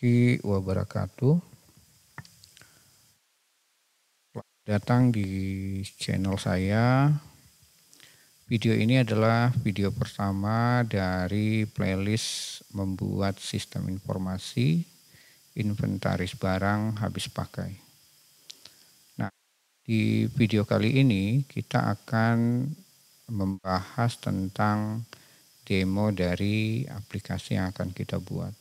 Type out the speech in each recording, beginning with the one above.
Wabarakatuh. Selamat datang di channel saya. Video ini adalah video pertama dari playlist membuat sistem informasi inventaris barang habis pakai. Nah, di video kali ini kita akan membahas tentang demo dari aplikasi yang akan kita buat.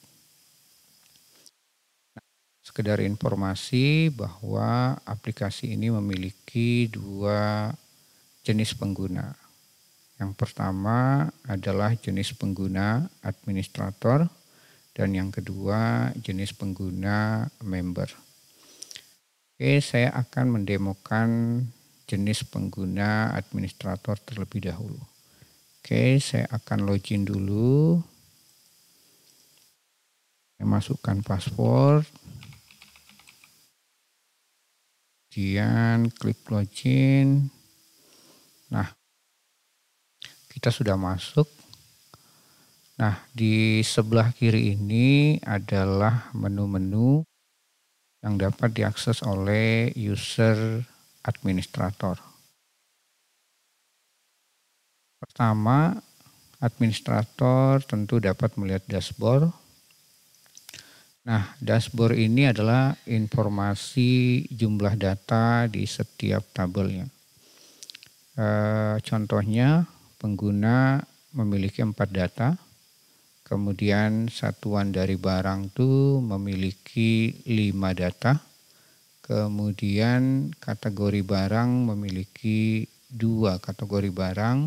Sekedar informasi bahwa aplikasi ini memiliki dua jenis pengguna. Yang pertama adalah jenis pengguna administrator dan yang kedua jenis pengguna member. Oke, saya akan mendemokan jenis pengguna administrator terlebih dahulu. Oke, saya akan login dulu. Saya masukkan password. Kemudian klik login. Nah, kita sudah masuk. Nah, di sebelah kiri ini adalah menu-menu yang dapat diakses oleh user administrator. Pertama, administrator tentu dapat melihat dashboard. Nah, dashboard ini adalah informasi jumlah data di setiap tabelnya. Contohnya, pengguna memiliki 4 data, kemudian satuan dari barang itu memiliki 5 data, kemudian kategori barang memiliki 2 kategori barang,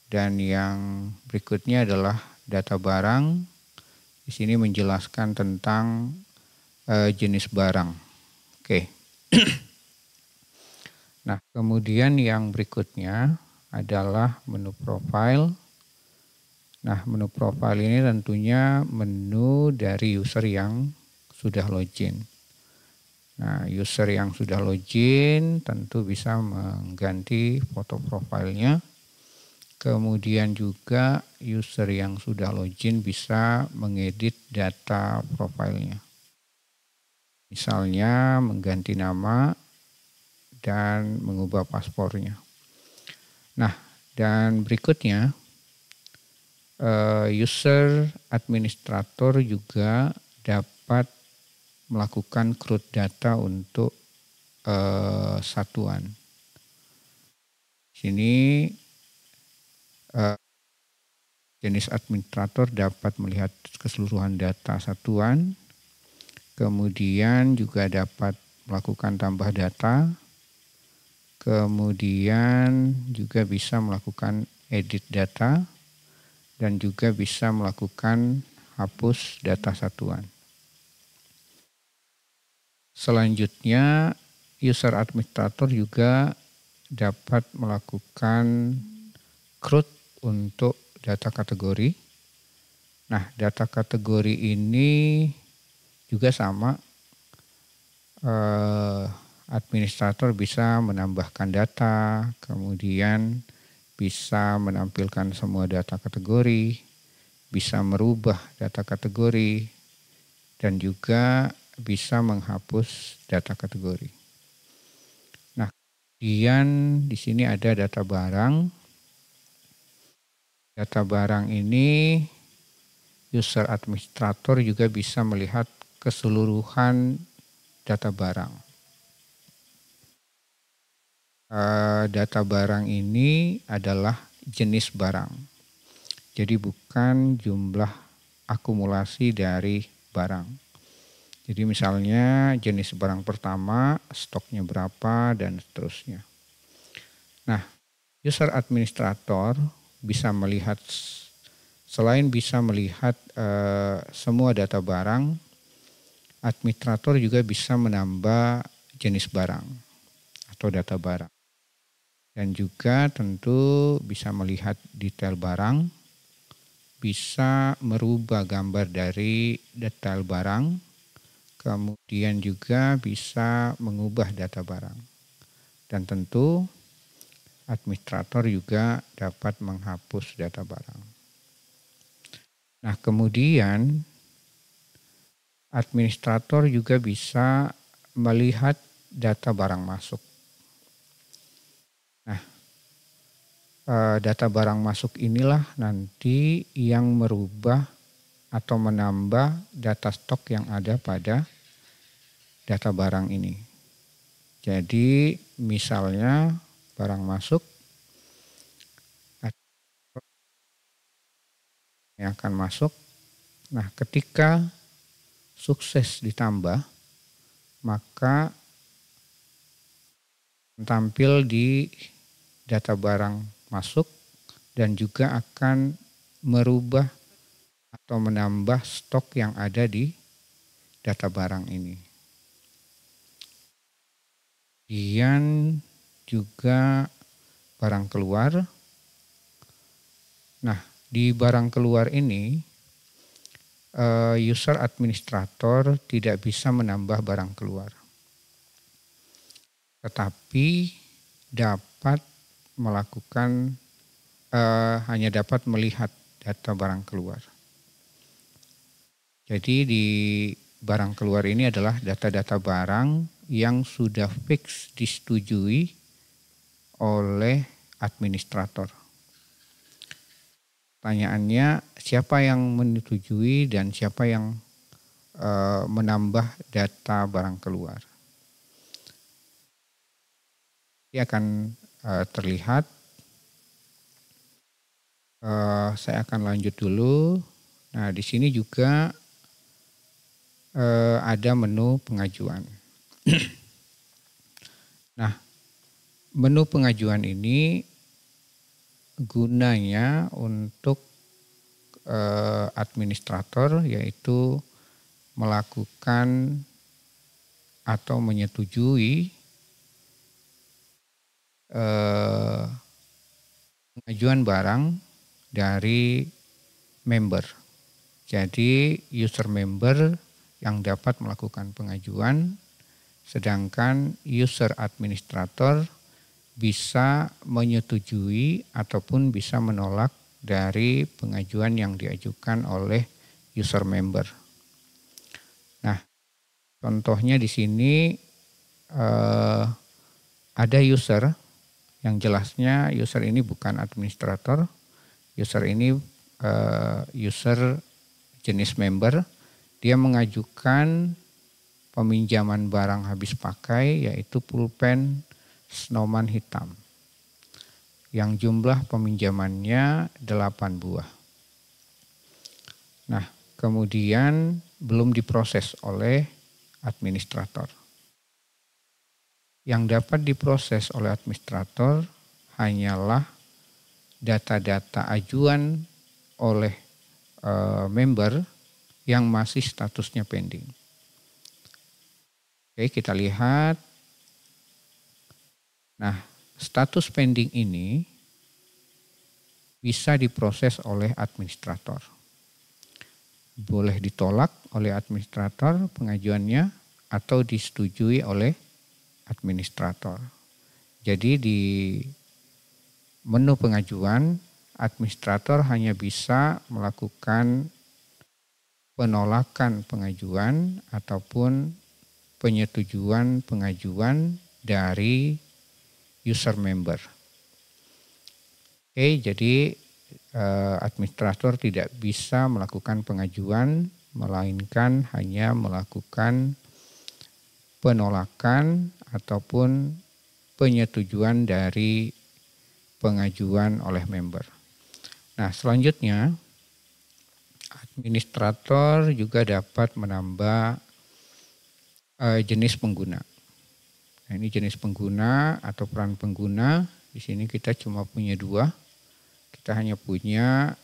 dan yang berikutnya adalah data barang. Di sini menjelaskan tentang jenis barang. Oke. Nah, kemudian yang berikutnya adalah menu profile. Nah, menu profile ini tentunya menu dari user yang sudah login. Nah, user yang sudah login tentu bisa mengganti foto profilnya. Kemudian juga user yang sudah login bisa mengedit data profilnya. Misalnya mengganti nama dan mengubah paspornya. Nah, dan berikutnya user administrator juga dapat melakukan CRUD data untuk satuan. Sini jenis administrator dapat melihat keseluruhan data satuan, kemudian juga dapat melakukan tambah data, kemudian juga bisa melakukan edit data, dan juga bisa melakukan hapus data satuan. Selanjutnya, user administrator juga dapat melakukan CRUD untuk data kategori. Nah, data kategori ini juga sama. Administrator bisa menambahkan data, kemudian bisa menampilkan semua data kategori, bisa merubah data kategori, dan juga bisa menghapus data kategori. Nah, kemudian di sini ada data barang. Data barang ini user administrator juga bisa melihat keseluruhan data barang. Data barang ini adalah jenis barang. Jadi bukan jumlah akumulasi dari barang. Jadi misalnya jenis barang pertama, stoknya berapa, dan seterusnya. Nah, user administrator bisa melihat, selain bisa melihat semua data barang, administrator juga bisa menambah jenis barang atau data barang. Dan juga tentu bisa melihat detail barang, bisa merubah gambar dari detail barang, kemudian juga bisa mengubah data barang. Dan tentu administrator juga dapat menghapus data barang. Nah, kemudian Administrator juga bisa melihat data barang masuk. Nah, data barang masuk inilah nanti yang merubah atau menambah data stok yang ada pada data barang ini. Jadi misalnya barang masuk yang akan masuk. Nah, ketika sukses ditambah, maka tampil di data barang masuk dan juga akan merubah atau menambah stok yang ada di data barang ini. Kemudian juga barang keluar. Nah, di barang keluar ini user administrator tidak bisa menambah barang keluar, tetapi dapat melakukan hanya dapat melihat data barang keluar. Jadi di barang keluar ini adalah data-data barang yang sudah fix disetujui oleh administrator. Pertanyaannya, siapa yang menyetujui dan siapa yang menambah data barang keluar? Ini akan terlihat. Saya akan lanjut dulu. Nah, di sini juga ada menu pengajuan. Nah, menu pengajuan ini gunanya untuk administrator, yaitu melakukan atau menyetujui pengajuan barang dari member. Jadi user member yang dapat melakukan pengajuan, sedangkan user administrator bisa menyetujui ataupun bisa menolak dari pengajuan yang diajukan oleh user member. Nah, contohnya di sini ada user yang jelasnya user ini bukan administrator, user ini user jenis member. Dia mengajukan peminjaman barang habis pakai, yaitu pulpen Snowman hitam, yang jumlah peminjamannya 8 buah. Nah, kemudian belum diproses oleh administrator. Yang dapat diproses oleh administrator hanyalah data-data ajuan oleh member yang masih statusnya pending. Oke, kita lihat. Nah, status pending ini bisa diproses oleh administrator. Boleh ditolak oleh administrator pengajuannya atau disetujui oleh administrator. Jadi di menu pengajuan, administrator hanya bisa melakukan penolakan pengajuan ataupun penyetujuan pengajuan dari user member. Oke, jadi administrator tidak bisa melakukan pengajuan, melainkan hanya melakukan penolakan ataupun penyetujuan dari pengajuan oleh member. Nah, selanjutnya administrator juga dapat menambah jenis pengguna. Nah, ini jenis pengguna atau peran pengguna. Di sini kita cuma punya 2. Kita hanya punya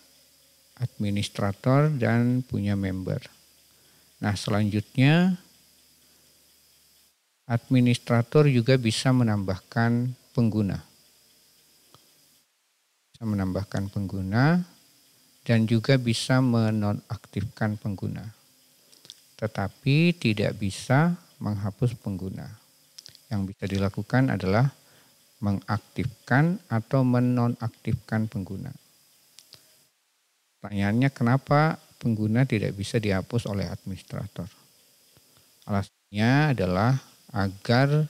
administrator dan punya member. Nah, selanjutnya administrator juga bisa menambahkan pengguna. Bisa menambahkan pengguna dan juga bisa menonaktifkan pengguna. Tetapi tidak bisa menghapus pengguna. Yang bisa dilakukan adalah mengaktifkan atau menonaktifkan pengguna. Pertanyaannya, kenapa pengguna tidak bisa dihapus oleh administrator? Alasannya adalah agar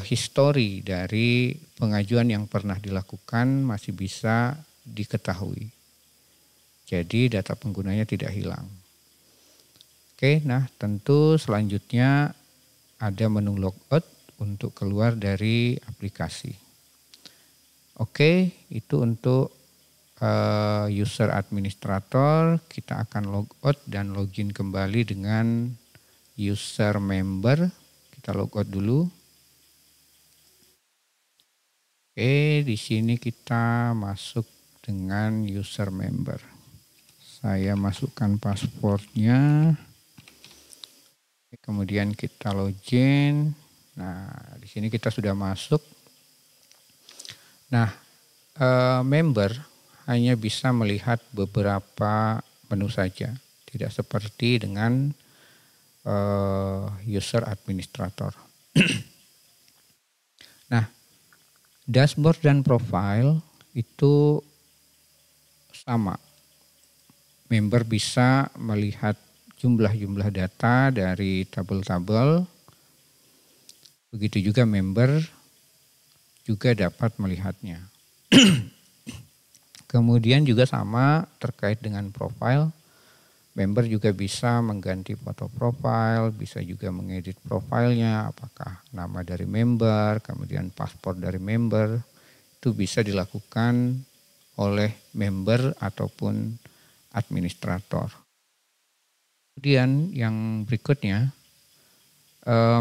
histori dari pengajuan yang pernah dilakukan masih bisa diketahui. Jadi data penggunanya tidak hilang. Oke, nah tentu selanjutnya ada menu logout untuk keluar dari aplikasi. Oke, itu untuk user administrator. Kita akan logout dan login kembali dengan user member. Kita logout dulu. Oke, di sini kita masuk dengan user member. Saya masukkan passwordnya. Kemudian kita login. Nah, di sini kita sudah masuk. Nah, member hanya bisa melihat beberapa menu saja, tidak seperti dengan user administrator. Nah, dashboard dan profile itu sama. Member bisa melihat jumlah-jumlah data dari tabel-tabel. Begitu juga member juga dapat melihatnya. Kemudian juga sama terkait dengan profile. Member juga bisa mengganti foto profile, bisa juga mengedit profilnya, apakah nama dari member, kemudian paspor dari member. Itu bisa dilakukan oleh member ataupun administrator. Kemudian yang berikutnya,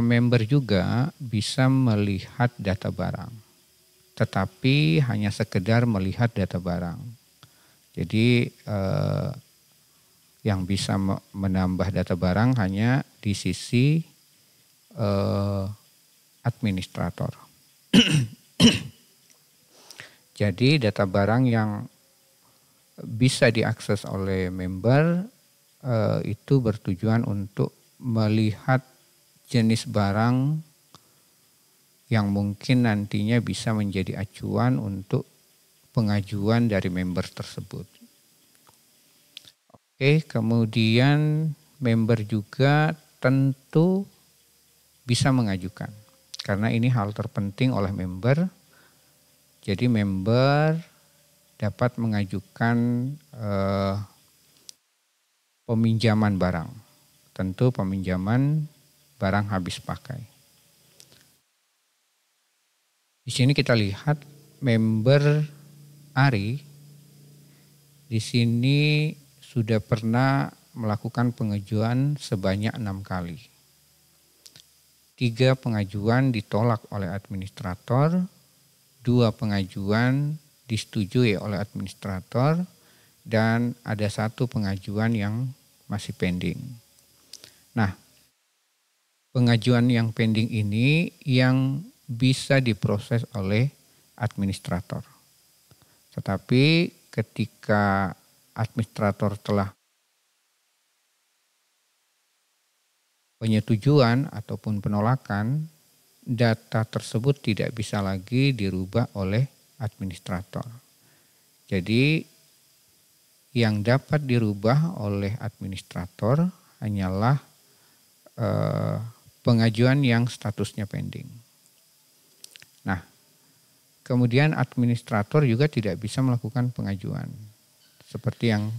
member juga bisa melihat data barang, tetapi hanya sekedar melihat data barang. Jadi yang bisa menambah data barang hanya di sisi administrator. Jadi data barang yang bisa diakses oleh member itu bertujuan untuk melihat jenis barang yang mungkin nantinya bisa menjadi acuan untuk pengajuan dari member tersebut. Oke, kemudian member juga tentu bisa mengajukan, karena ini hal terpenting oleh member. Jadi member dapat mengajukan peminjaman barang, tentu peminjaman barang habis pakai. Di sini kita lihat member Ari di sini sudah pernah melakukan pengajuan sebanyak 6 kali. 3 pengajuan ditolak oleh administrator, 2 pengajuan disetujui oleh administrator, dan ada 1 pengajuan yang masih pending. Nah, pengajuan yang pending ini yang bisa diproses oleh administrator. Tetapi ketika administrator telah penyetujuan ataupun penolakan, data tersebut tidak bisa lagi dirubah oleh administrator. Jadi yang dapat dirubah oleh administrator hanyalah pengajuan yang statusnya pending. Nah, kemudian administrator juga tidak bisa melakukan pengajuan seperti yang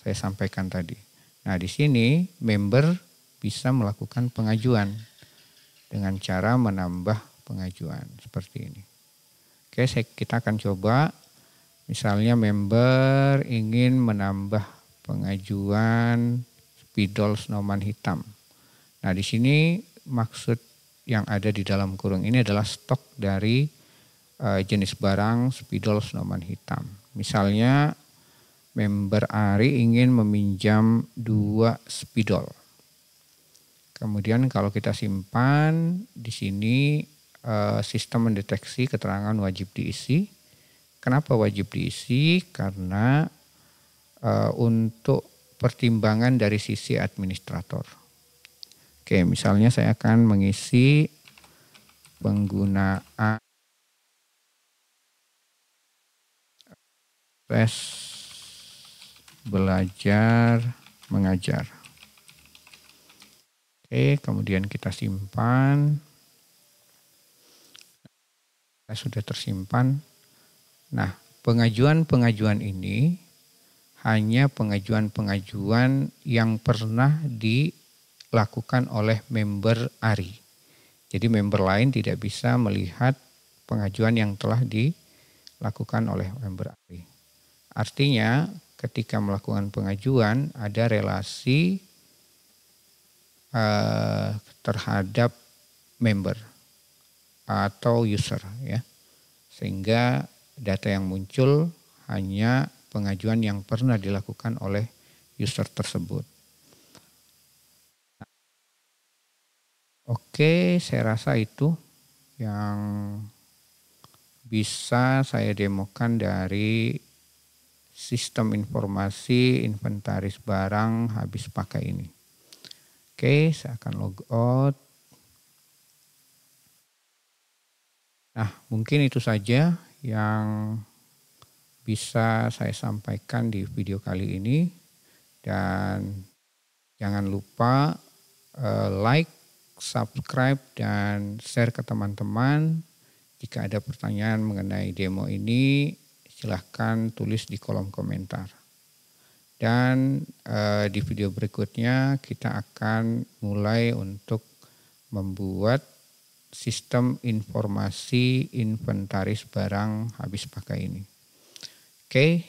saya sampaikan tadi. Nah, di sini member bisa melakukan pengajuan dengan cara menambah pengajuan seperti ini. Oke, kita akan coba. Misalnya member ingin menambah pengajuan spidol snowman hitam. Nah, di sini maksud yang ada di dalam kurung ini adalah stok dari jenis barang spidol snowman hitam. Misalnya member Ari ingin meminjam 2 spidol. Kemudian kalau kita simpan di sini sistem mendeteksi keterangan wajib diisi. Kenapa wajib diisi? Karena untuk pertimbangan dari sisi administrator. Oke, misalnya saya akan mengisi penggunaan tes belajar mengajar. Oke, kemudian kita simpan. Sudah tersimpan. Nah, pengajuan-pengajuan ini hanya pengajuan-pengajuan yang pernah dilakukan oleh member ARI. Jadi member lain tidak bisa melihat pengajuan yang telah dilakukan oleh member ARI. Artinya ketika melakukan pengajuan ada relasi terhadap member atau user ya. Sehingga data yang muncul hanya pengajuan yang pernah dilakukan oleh user tersebut. Oke, saya rasa itu yang bisa saya demokan dari sistem informasi inventaris barang habis pakai ini. Oke, saya akan log out. Nah, mungkin itu saja yang bisa saya sampaikan di video kali ini. Dan jangan lupa like, subscribe, dan share ke teman-teman. Jika ada pertanyaan mengenai demo ini, silahkan tulis di kolom komentar. Dan di video berikutnya kita akan mulai untuk membuat sistem informasi inventaris barang habis pakai ini. Oke,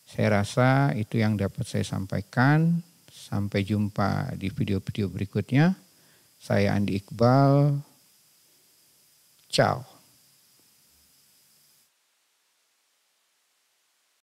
saya rasa itu yang dapat saya sampaikan. Sampai jumpa di video-video berikutnya. Saya Andi Iqbal. Ciao.